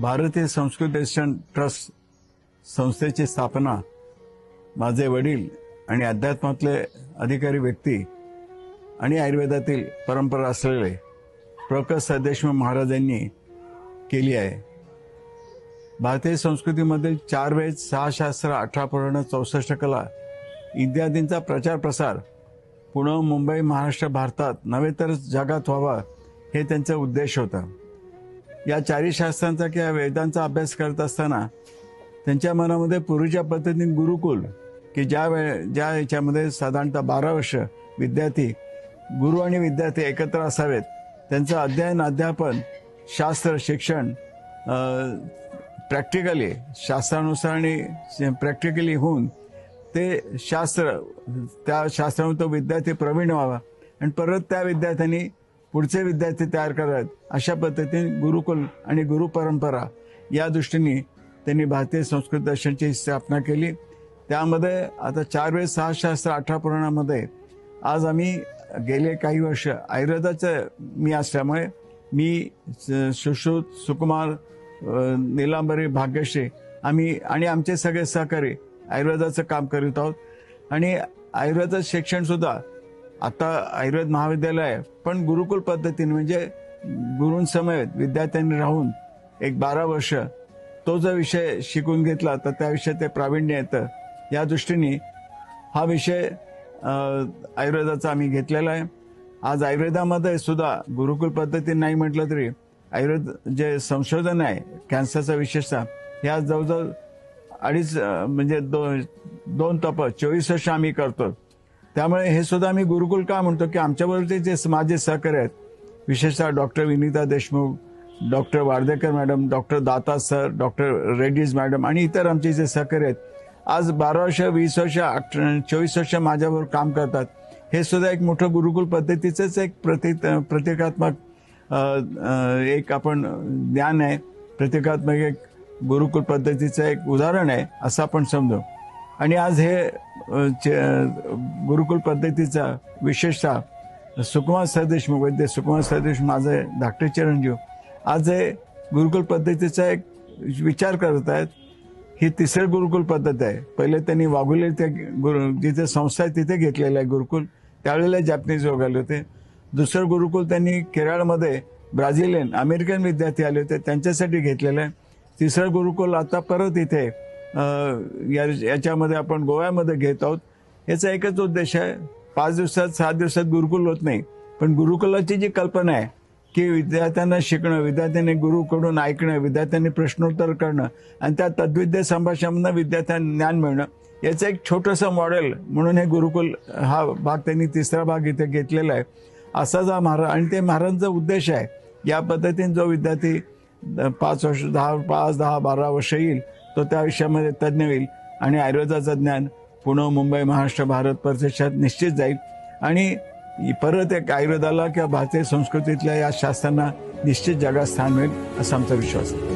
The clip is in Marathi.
भारतीय संस्कृत शिक्षण ट्रस्ट संस्थेची स्थापना माझे वडील आणि अध्यात्मातले अधिकारी व्यक्ती आणि आयुर्वेदातील परंपरा असलेले प्र. स. देशमुख महाराजांनी केली आहे. भारतीय संस्कृतीमधील 4 वेद, 6 शास्त्र, 18 पुराण, 64 कला इत्यादींचा प्रचार प्रसार पुणे, मुंबई, महाराष्ट्र, भारतात नव्हे तर जगात व्हावा हे त्यांचा उद्देश होता. या 4 शास्त्रांचा किंवा वेदांचा अभ्यास करत असताना त्यांच्या मनामध्ये पूर्वीच्या पद्धतीने गुरुकुल की ज्या याच्यामध्ये साधारणतः 12 वर्ष विद्यार्थी गुरु आणि विद्यार्थी एकत्र असावेत, त्यांचं अध्ययन अध्यापन शास्त्र शिक्षण प्रॅक्टिकली शास्त्रानुसार आणि प्रॅक्टिकली होऊन ते शास्त्र त्या शास्त्रामध्ये तो विद्यार्थी प्रवीण व्हावा आणि परत त्या विद्यार्थ्यांनी पुढचे विद्यार्थी तयार करावेत, अशा पद्धतीने गुरुकुल आणि गुरु परंपरा या दृष्टीने त्यांनी भारतीय संस्कृत दर्शनची स्थापना केली. त्यामध्ये आता 4 वेद, 6 शास्त्र, 18 पुराणामध्ये आज आम्ही गेले काही वर्ष आयुर्वेदाचं मी असल्यामुळे मी सुश्रुत, सुकुमार, नीलांबरी, भाग्यश्री आम्ही आणि आमचे सगळे सहकारी आयुर्वेदाचं काम करीत आहोत. आणि आयुर्वेदाचं शिक्षण सुद्धा आता आयुर्वेद महाविद्यालय आहे, पण गुरुकुल पद्धतीने म्हणजे गुरूंसमवेत विद्यार्थ्यांनी राहून एक 12 वर्ष तो जो विषय शिकून घेतला तर त्या विषयात ते प्रावीण्य येतं. या दृष्टीने हा विषय आयुर्वेदाचा आम्ही घेतलेला आहे. आज आयुर्वेदामध्ये सुद्धा गुरुकुल पद्धतीने नाही म्हटलं तरी आयुर्वेद जे संशोधन आहे कॅन्सरचा विशेषतः ह्या जवळजवळ 2.5 म्हणजे 2 तप 24 वर्ष आम्ही करतो. त्यामुळे हे सुद्धा आम्ही गुरुकुल का म्हणतो की आमच्याबरोबरचे जे माझे सहकारी आहेत, विशेषतः doctor Vinita Deshmukh, doctor Wardekar madam, doctor Data sir, doctor रेड्डीज मॅडम आणि इतर आमचे जे सहकारी आहेत, आज 12 वर्ष, 20 वर्ष, 24 वर्ष माझ्याबरोबर काम करतात. हे सुद्धा एक मोठं गुरुकुल पद्धतीचंच एक प्रतिकात्मक एक आपण ज्ञान आहे, प्रतिकात्मक एक गुरुकुल पद्धतीचं एक उदाहरण आहे असं आपण समजू. आणि आज हे गुरुकुल पद्धतीचा विशेषतः सुकुमार सरदेशमुख वैद्य सुकुमार सरदेशमुख माझे धाकटे चिरंजीव आज हे गुरुकुल पद्धतीचा एक विचार करत आहेत. ही 3री गुरुकुल पद्धत आहे. पहिले त्यांनी वाघुले ते जिथे संस्था आहे तिथे घेतलेलं आहे गुरुकुल, त्यावेळेला जॅपनीज लोक आले होते. 2रं गुरुकुल त्यांनी केरळमध्ये ब्राझिलियन अमेरिकन विद्यार्थी आले होते त्यांच्यासाठी घेतलेलं आहे. 3रं गुरुकुल आता परत इथे याच्यामध्ये आपण गोव्यामध्ये घेत आहोत. याचा एकच उद्देश आहे, 5 दिवसात 7 दिवसात गुरुकुल होत नाही, पण गुरुकुलाची जी कल्पना आहे की विद्यार्थ्यांना शिकणं, विद्यार्थ्यांनी गुरुकडून ऐकणं, विद्यार्थ्यांनी प्रश्नोत्तर करणं आणि त्या तद्विद्या संभाषणांना विद्यार्थ्यांना ज्ञान मिळणं, याचं एक छोटंसं मॉडेल म्हणून हे गुरुकुल हा भाग त्यांनी 3रा भाग इथे घेतलेला आहे. असाच हा महाराज आणि ते महाराजांचा उद्देश आहे. या पद्धतीने जो विद्यार्थी 5 वर्ष 10, 12 वर्ष येईल तो त्या विषयामध्ये तज्ज्ञ होईल आणि आयुर्वेदाचं ज्ञान पुणे, मुंबई, महाराष्ट्र, भारत प्रदेशात निश्चित जाईल आणि परत एक आयुर्वेदाला किंवा भारतीय संस्कृतीतल्या या शास्त्रांना निश्चित जगात स्थान मिळेल असा आमचा विश्वास आहे.